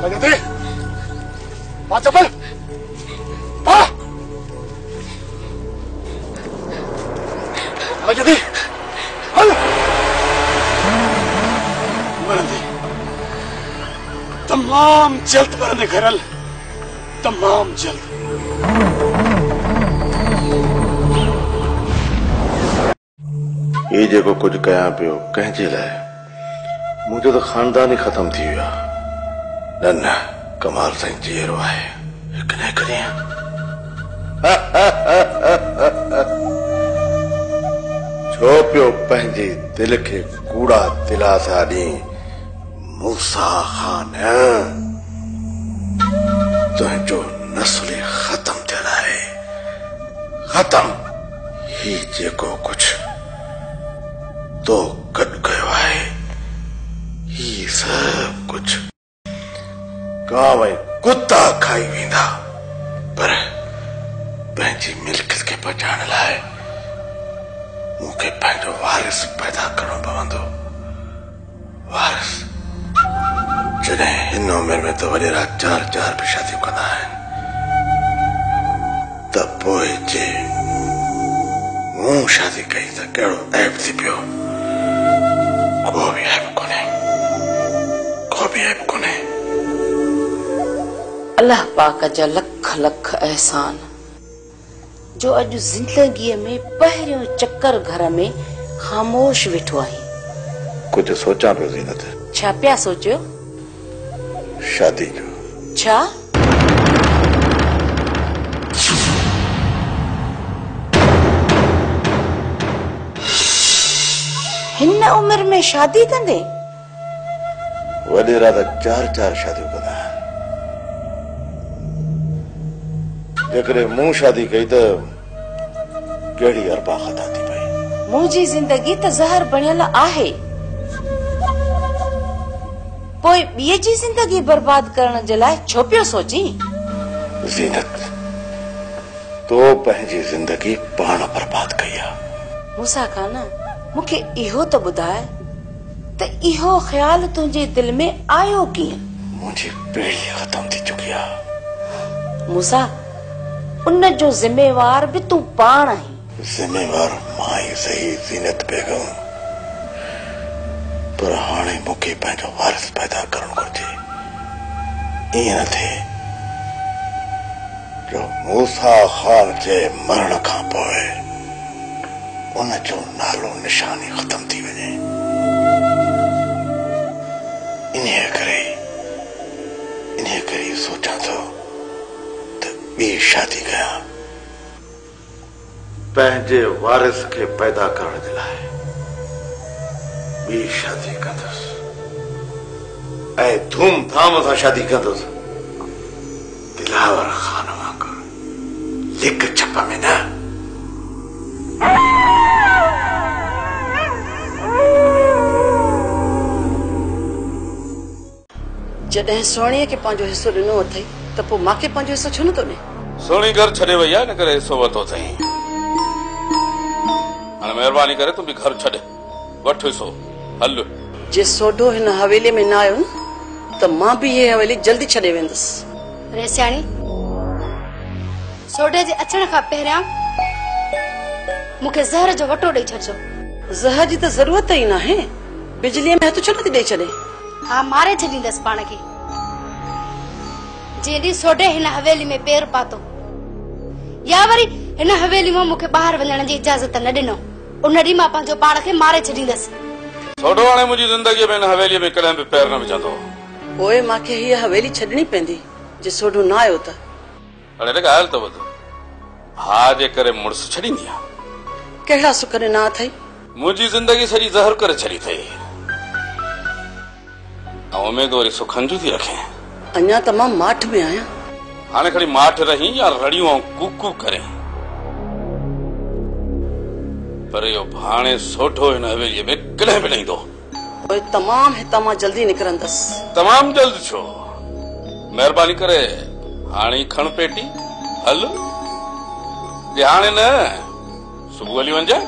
प्रगति पा चप्पल पा प्रगति हल मरंदी तमाम जल्द मरने घरल तमाम जल्द ये जेको कुछ कयां पियो कंहिंजे लाइ मुझे तो खानदान ही खत्म थी विया न कमाल साईं जीअरो आहे हिक न हिक ॾींहुं छो पियो पंहिंजे दिल खे कूड़ा दिलासा ॾी मूसा ख़ान तुंहिंजो नस्ल खत्म थियल आहे खत्म ही जेको कुछ तो गॾु कयो आहे ही सब कुछ गांव ऐं कुत्ता खाई वेंदा पर पंहिंजी मिल्कियत खे बचाइण लाइ मूंखे पंहिंजो वारिस पैदा करणो पवंदो वारिस जॾहिं हिन उमिरि में त वॾेरा 4 भी शादियूं कंदा आहिनि त पोइ जे मूं शादी कई त कहिड़ो ऐब थी पियो को भी ऐब कोन्हे अल्लाह पाक जा लख लख एहसान जो अॼु ज़िंदगीअ में पहिरियों चक्कर घर में ख़ामोश वेठो आहे कुछ सोचा पियो ज़ीनत छा पिया सोचियो शादी जो छा हिन उम्र में शादी कंदे वॾेरा त 4 शादियूं कंदा आहिनि जेकॾहिं मूं शादी कई त कहिड़ी अरबा ख़ता थी पई मुंहिंजी ज़िंदगी त ज़हर बणियल आहे पोइ ॿिए जी ज़िंदगी बर्बाद करण जे लाइ छो पियो सोची ज़ीनत तो पंहिंजी ज़िंदगी पाण बर्बाद कई आहे मूसा खान मूंखे इहो त ॿुधाए त इहो ख्याल तुंहिंजे दिल में आयो कीअं मुंहिंजी पीढ़ी खत्म थी चुकी आहे मूसा उन जो जिम्मेवार भी तू पाण आहीं जिम्मेवार मां ई सही ज़ीनत बेगम पर हाणे मूंखे पंहिंजो वारिस पैदा करणु घुरिजे ईअं न थिए जो मूसा ख़ान जे मरण खां पोइ उन जो नालो निशानी खत्म थी वञे इन्हीअ करे सोचां थो त ॿी शादी कयां पंहिंजे वारिस खे पैदा करण जे लाइ ॿी शादी कंदुसि ऐं धूमधाम सां शादी कंदुसि दिलावर ख़ान वांगुरु लिक छप में न जॾहिं सोणीअ खे पंहिंजो हिसो ॾिनो अथई त पोइ मूंखे पंहिंजो हिसो छो नथो ॾे सोणी घर छॾे वई आहे न करे हिसो वरितो अथई हाणे महिरबानी करे तूं बि घर छॾ वठ हिसो हल जे सोढो हिन हवेलीअ में न आयो न त मां बि हीअ हवेली जल्दी छॾे वेंदुसि रेसियाणी सोढे जे अचण खां पहिरियां मूंखे ज़हर जो वटो ॾेई छॾिजो ज़हर जी त ज़रूरत ई न आहे बिजलीअ में हथ छो नथी ॾेई छॾे हाँ मारे छॾींदसि पाण खे जेॾी सोढे हिन हवेली में पेर पातो या वरी हिन हवेली मां मूंखे ॿाहिरि वञण जी इजाज़त न ॾिनो उन ॾींहुं मां पंहिंजो पाण खे मारे छॾींदसि सोढो हाणे मुंहिंजी ज़िंदगीअ में हिन हवेलीअ में कॾहिं बि पेर न विझंदो पोइ मूंखे हीअ हवेली छॾणी पवंदी जे सोढो न आयो त हाणे ॻाल्हि त ॿुध भाउ जे करे मुड़ुस छॾींदी आहे कहिड़ा सुख ॾिना अथई मुंहिंजी ज़िंदगी सॼी ज़हर करे छॾी अथई ऐं उमेद वरी सुखनि जूं थी रखे अञा त मां माठ में आहियां हाणे खणी माठ रही या रड़ियूं ऐं कूकू करे पर इहो भाणे सोढो हिन हवेलीअ में कॾहिं बि न ईंदो पोइ तमामु हितां मां जल्दी निकिरंदसि तमामु जल्द छो महिरबानी करे हाणे खण पेटी हल हाणे न सुबुह हली वञजांइ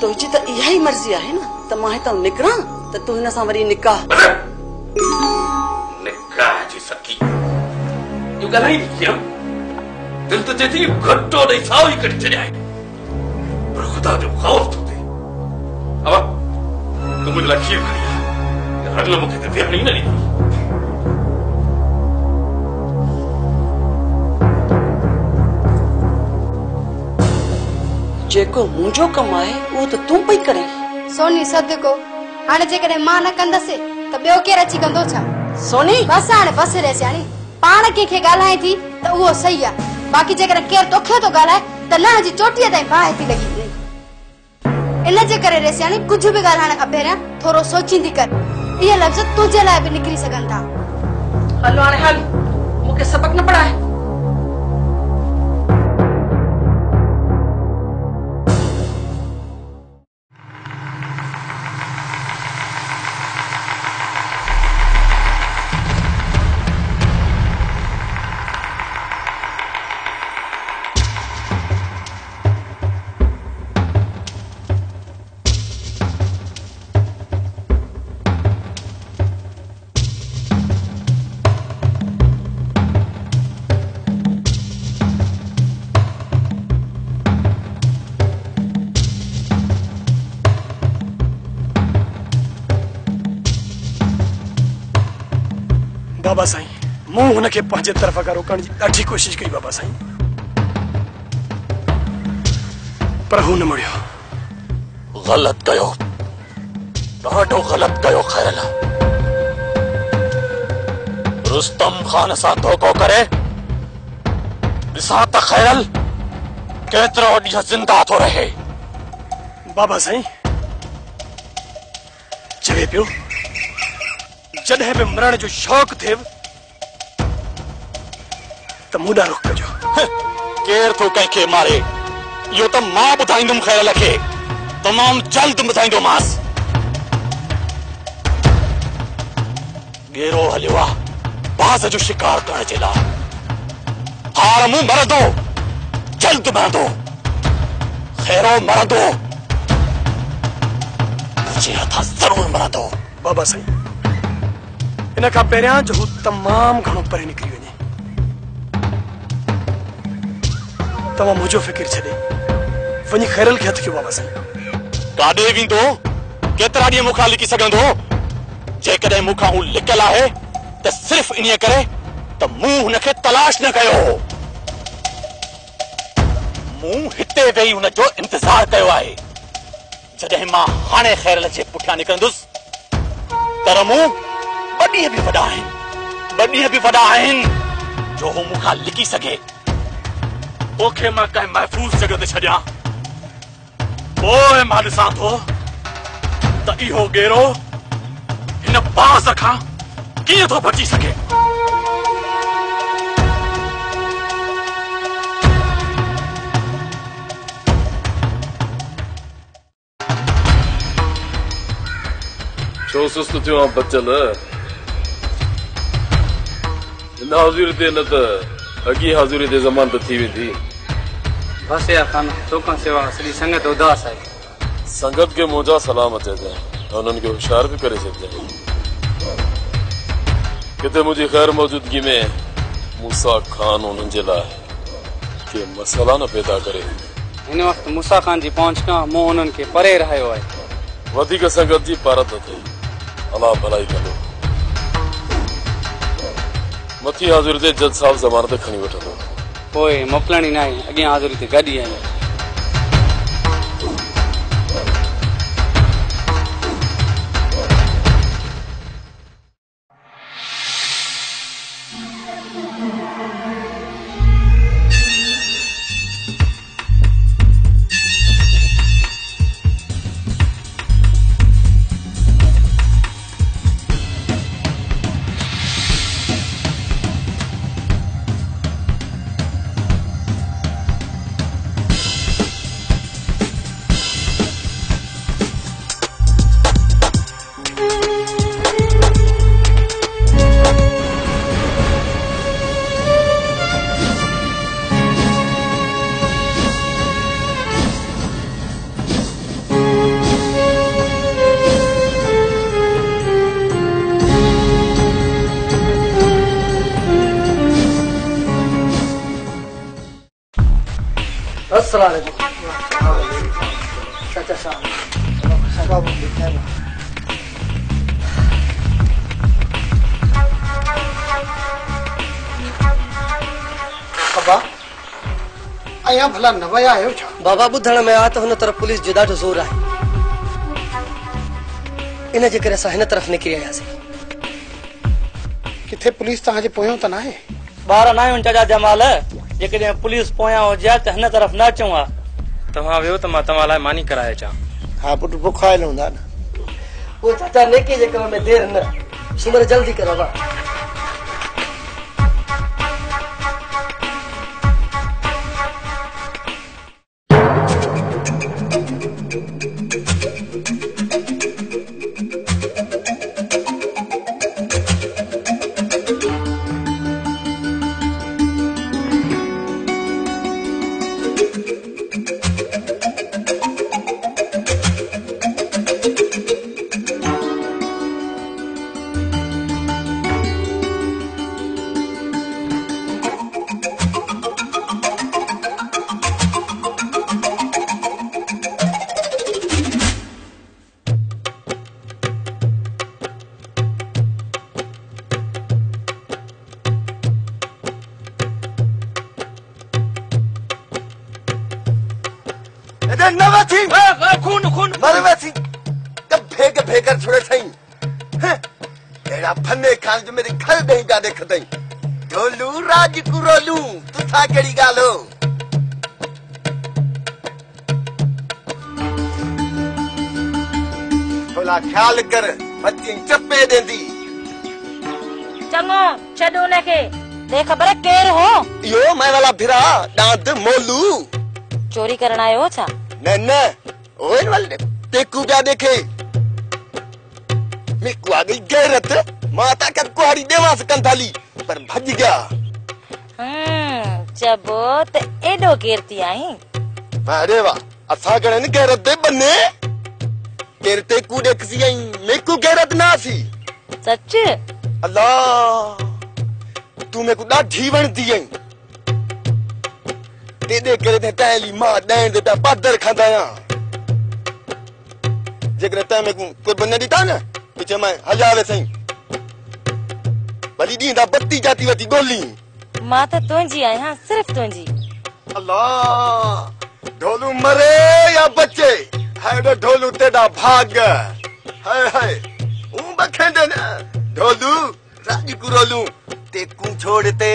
तुंहिंजी त इहा ई मर्ज़ी आहे न त मां हितां निकिरां त तूं हिन सां वरी निकाह निकाह जी सकी यो गलाई किया दिल तो जेती घट्टो नहीं साव ही कट चले आए पर खुदा जो खौफ तो दे अब तू मुझे लखीर खड़िया अगला मुखे ते ध्यान नहीं ना ली जेको मुंहिंजो कमु आहे उहो त तूं पई करे सोनी सदको हाणे जेकॾहिं मां न कंदसि त ॿियो केरु अची कंदो छा सोनी बस हाणे बसि रे सियाणी पाण कंहिंखे ॻाल्हाए थी त उहो सही आहे बाक़ी जेकॾहिं केरु तोखे थो ॻाल्हाए त न जी चोटीअ ताईं बाहि थी लॻी वञे इन जे करे रे सियाणी कुझु बि ॻाल्हाइण खां पहिरियां थोरो सोचींदी कर इहे लफ़्ज़ तुंहिंजे लाइ बि निकिरी सघनि था हलो हाणे हल मूंखे सबक न पढ़ाए बाबा साईं मूं हुनखे पंहिंजे तरफ़ खां रोकण जी ॾाढी कोशिश कई बाबा साईं पर हू न मुड़ियो गलत कयो ॾाढो गलत कयो खैरल रुस्तम खान सां धोखो करे ॾिसां त खैरल केतिरो ॾींहं ज़िंदा थो रहे बाबा साईं चवे पियो जॾहिं बि मरण जो शौक़ थिए त मूं ॾांहुं रुख कजो केर थो कंहिंखे मारे इहो त मां ॿुधाईंदुमि खैरल खे तमामु जल्द ॿुधाईंदोमांसि गेरो हलियो आहे बाज़ जो शिकार करण जे लाइ हार मूं मरंदो जल्द मरंदो खैरो मरंदो मुंहिंजे हथां ज़रूर मरंदो बाबा साईं इन खां पहिरियां जो हू तमामु घणो परे निकिरी वञे तव्हां मुंहिंजो फिकिर छॾे वञी खैरल खे हथ कयो बाबा साईं काॾे वेंदो केतिरा ॾींहं मूंखां लिकी सघंदो जेकॾहिं मूंखां हू लिकियल आहे त सिर्फ़ इन्हीअ करे त मूं हुनखे तलाश न कयो मूं हिते वेही हुनजो इंतज़ार कयो आहे जॾहिं मां हाणे खैरल जे पुठियां निकिरंदुसि पर मूं ॿ ॾींहं बि वॾा आहिनि जो हू मूंखां लिकी सघे तोखे मां कंहिं महफ़ूज़ जॻह ते छॾियां पोइ मां ॾिसां थो त इहो गेरो हिन बाज़ खां कीअं थो बची सघे छो सुस्त थियो आहे बचल हिन हाज़ुरी ते न त अॻी हाज़ुरी ते ज़मानत थी वेंदी बस यार खान तोखां सिवा सॼी संगत उदास आहे संगत खे मुंहिंजा सलाम चइजांइ ऐं उन्हनि खे होशियार बि करे छॾिजांइ किथे मुंहिंजी ख़ैर मौजूदगी में मूसा खान उन्हनि जे लाइ के मसइला न पैदा करे हिन वक़्तु मूसा खान जी पहुच खां मूं उन्हनि खे परे रहियो आहे वधीक संगत जी पारत न थिए अलाह भलाई कंदो मथी हाज़ुरी ते जज साहब ज़मानत खणी वठंदो पोइ मोकिलणी न आहे अॻियां हाज़ुरी ते गॾु ई आहियूं अस्सलाम वालेकुम। चाचा साहब अबा अया भला न वया आयो छा? बाबा ॿुधण में आ त हुन तरफ़ पुलिस जो ॾाढो ज़ोर आहे, इन जे करे असां हिन तरफ़ निकिरी आयासीं। किथे पुलिस तव्हांजे पोयों त न आहे? ॿार न आहियूं चाचा जमाल, जेकॾहिं पुलिस पोयां हुजे त हिन तरफ़ न अचूं हा। तव्हां वियो त मां तव्हां लाइ मानी कराए अचां। हा पुट बुख आयल हूंदा न। वो चाचा नेकी जे कम में देर न, सुमर जल्दी कर बाबा। छोड़े सही एड़ा फने खान जो मेरे घर नहीं जा देख दई ढोलू राज कुरोलू तू था केड़ी गालो थोड़ा ख्याल कर बच्ची चप्पे देंदी चंगो छडो ने के दे खबर केर हो यो मैं वाला भिरा दांत मोलू चोरी करना आयो छा न ओए वाले टेकू क्या देखे मैं कुआ गई गैरत माता का कुआरी देवा सकन थाली पर भज गया जबो ते एडो कीर्ति आई अरे वाह असा गणे ने गैरत दे बन्ने तेरे ते कूदे किसी आई मैं को गैरत ना सी सच अल्लाह तू मैं को दा जीवन दी आई ते दे करे ते ताली मां दैन दे पादर खांदाया जेकर ता मैं को बन्ने दीता ना पीछे मैं हजावे सही भली दी दा बत्ती जाती वती गोली मां तो तुंजी आई हां सिर्फ तुंजी अल्लाह ढोलू मरे या बच्चे है ढोलू तेरा भाग है बखेंदे ना ढोलू राजी कुरोलू ते कू छोड़ते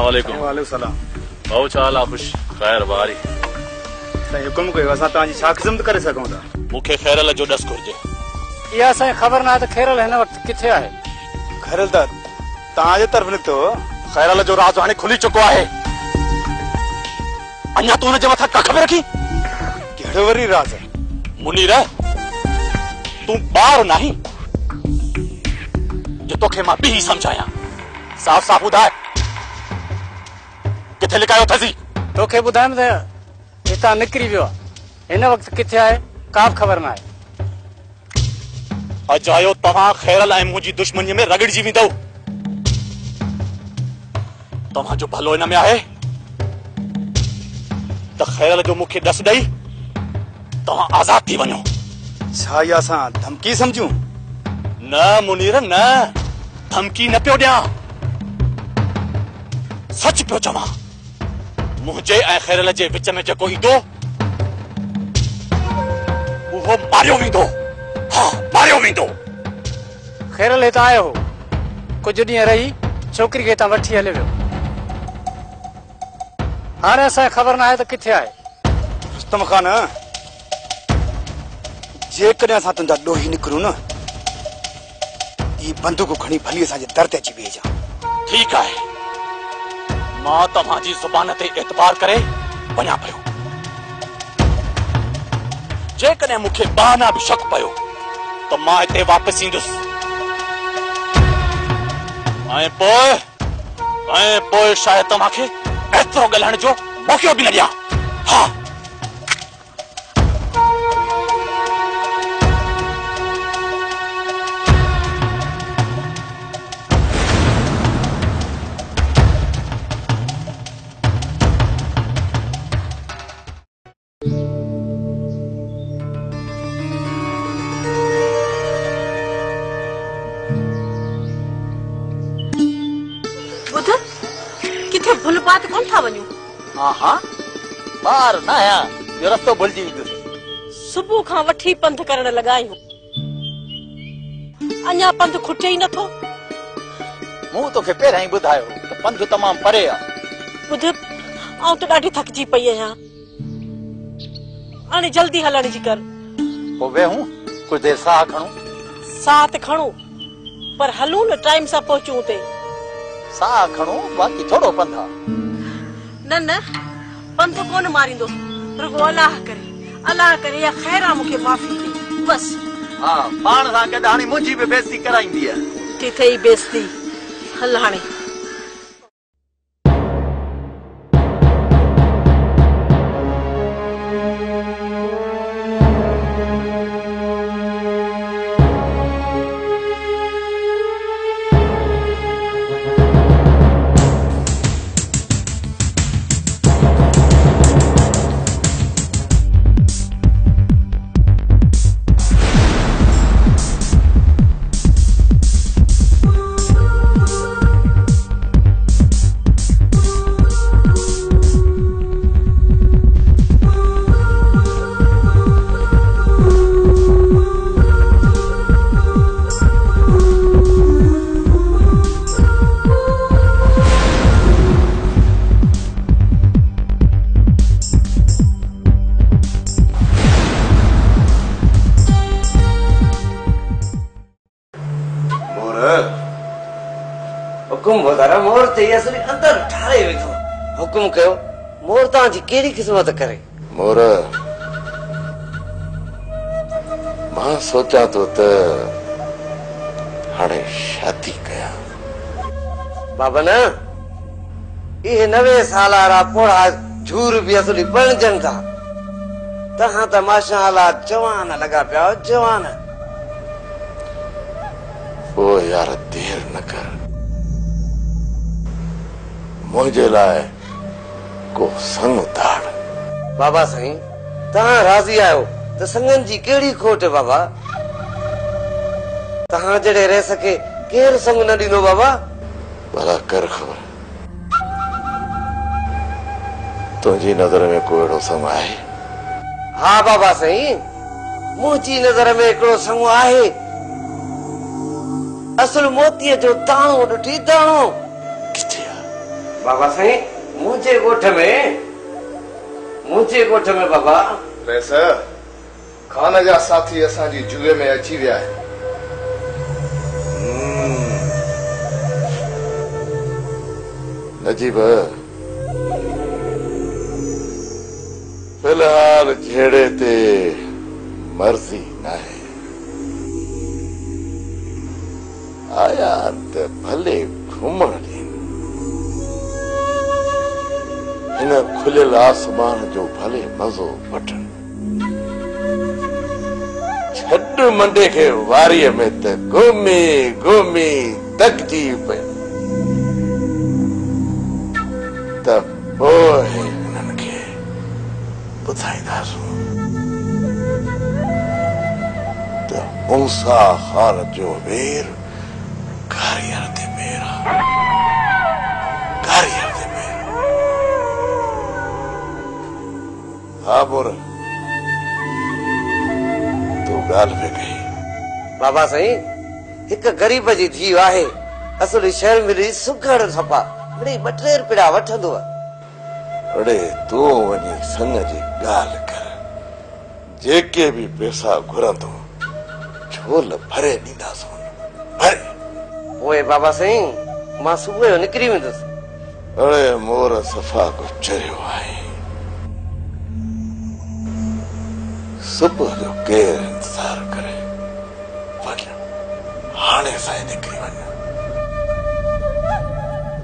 वालेकुम सलाम भाऊ चाल खुश खैर बारी सही हुकुम कयो असा ताजी छा खिदमत करे सकूं था मुखे खैरल जो डस घुर्जे या सही खबर ना त खैरल हिन वक्त किथे आहे खैरल त ताजे तरफ निकतो खैरल जो राज हाने खुली चुको आहे अन्या तो ने जे मथा का खबर रखी केड़ो वरी राज मुनीर तू बार नहीं जो तोखे मां बी समझाया साफ साफ बुधाए किथे लिकायो थसी तोखे बुधायम त हितां निकरी वियो हिन वक्त किथे आहे का खबर ना आहे अजायो तव्हां खैरल ऐं मुंहिंजी दुश्मनी में रगड़जी वेंदो तव्हां जो भलो इन में आहे त खैरल जो मुखे दस ॾेई तव्हां आजाद थी वञो छा या असां धमकी समझूं न मुनीर न धमकी न पियो ॾियां सच पियो चवां मुझे ऐं खैरल जे विच में जेको ईंदो उहो मारियो वेंदो हाँ मारियो वेंदो खैरल हितां आयो हो कुछ ॾींहं रही छोकिरी खे हितां वठी हले वियो हाणे असांखे ख़बर न आहे त किथे आहे। रुस्तम खान, जेकॾहिं असां तुंहिंजा ॾोही निकिरूं न, ई बंदूक खणी भली असांजे दर ते अची बीहजां। ठीक आहे, मां तव्हांजी ज़ुबान ते एतबार करे वञा पियो। जेकॾहिं मूंखे बहाना बि शक पियो त मां हिते वापसि ईंदुसि। ऐं पोइ शायदि तव्हांखे एतिरो ॻाल्हाइण जो मौक़ो बि न ॾियां। हा, बार न आया यो रस्तो भुलजी वियुसि। सुबुह खां वठी पंध करण लॻायूं, अञा पंध खुटे ई नथो। मूं तोखे पहिरियां ई ॿुधायो त पंध तमामु परे आहे। ॿुध, आउं त ॾाढी थकिजी पई आहियां, हाणे जल्दी हलण जी कर। पोइ वेहूं कुझु देरि साह खणूं। साह त खणूं, पर हलूं न टाइम सां पहुचूं उते। साह खणूं, बाक़ी थोरो पंध आहे। न पंध कोन मारींदो, रुगो अलाह करे या ख़ैरा मूंखे माफ़ी ॾे बस। हा, पाण सां गॾु हाणे मुंहिंजी बि बेइज़ती कराईंदी आहे। थी थई बेइज़ती, हल हाणे। मोर चई असली अंदर ठारे वेठो। हुकुम कयो, मोर तव्हांजी कहिड़ी क़िस्मत करे? मोर, मां सोचां थो त हाणे शादी कयां। बाबा न, इहे 90 साल वारा पोड़ा झूर बि असली बणजनि था। तव्हां त माशाअल्लाह जवान लॻा पिया हो, जवान। ओ यार, देर न कर, मुझे लाए को संग ताड़। बाबा साईं, तव्हां राज़ी आहियो त संगन जी कहिड़ी खोट बाबा? तव्हां जड़े रह सके केर संग न ॾींदो बाबा? भला कर ख़बर, तुंहिंजी नज़र में को अहिड़ो संग आहे? हा बाबा साईं, मुंहिंजी नज़र में हिकिड़ो संग आहे। असल मोतीअ जो दाणो ॾिठी, दाणो। बाबा साईं, मुझे गोठ में बाबा। वैसे खान जा साथी असांजी जुए में अची विया आहिनि। नजीब, फिलहाल झेड़े ते मर्ज़ी न है। आया त भले घुमण ॾे, हिन खुलियल आसमान जो भले मज़ो वठनि। छॾ मंडे खे वारीअ में त घुमी घुमी तकजी पियो, त पोइ हिननि खे ॿुधाईंदासूं त मूसा ख़ान जो वेर कारीअर ते मेरा, कारीअर ते मेरा। हा मोर, तू ॻाल्हि में कही। बाबा साईं, हिकु गरीब जी धीउ आहे, असली शहर मिली सुघड़ सफ़ा, मिड़ी 2-3 रुपया वठंदो। अड़े तू वञी संग जी ॻाल्हि कर, जेके भी पैसा घुरंदो झोल भरे ॾींदासूं। भरे ओए बाबा साईं, मां सुबुह जो निकिरी वेंदुसि। अड़े मोर सफ़ा को चरियो आहे, सुबुह जो केर इंतजार करे। वञ हाणे साईं निकिरी वञ,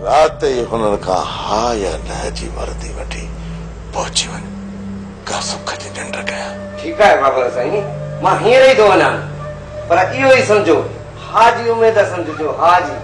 राति ई हुननि खां हा या न जी वर्दी वठी पहुची वञ, का सुख जी निंड कया। ठीकु आहे बाबा साईं, मां हींअर ई थो वञा, पर इहो ई सम्झो हा जी उमेद सम्झो, हा जी।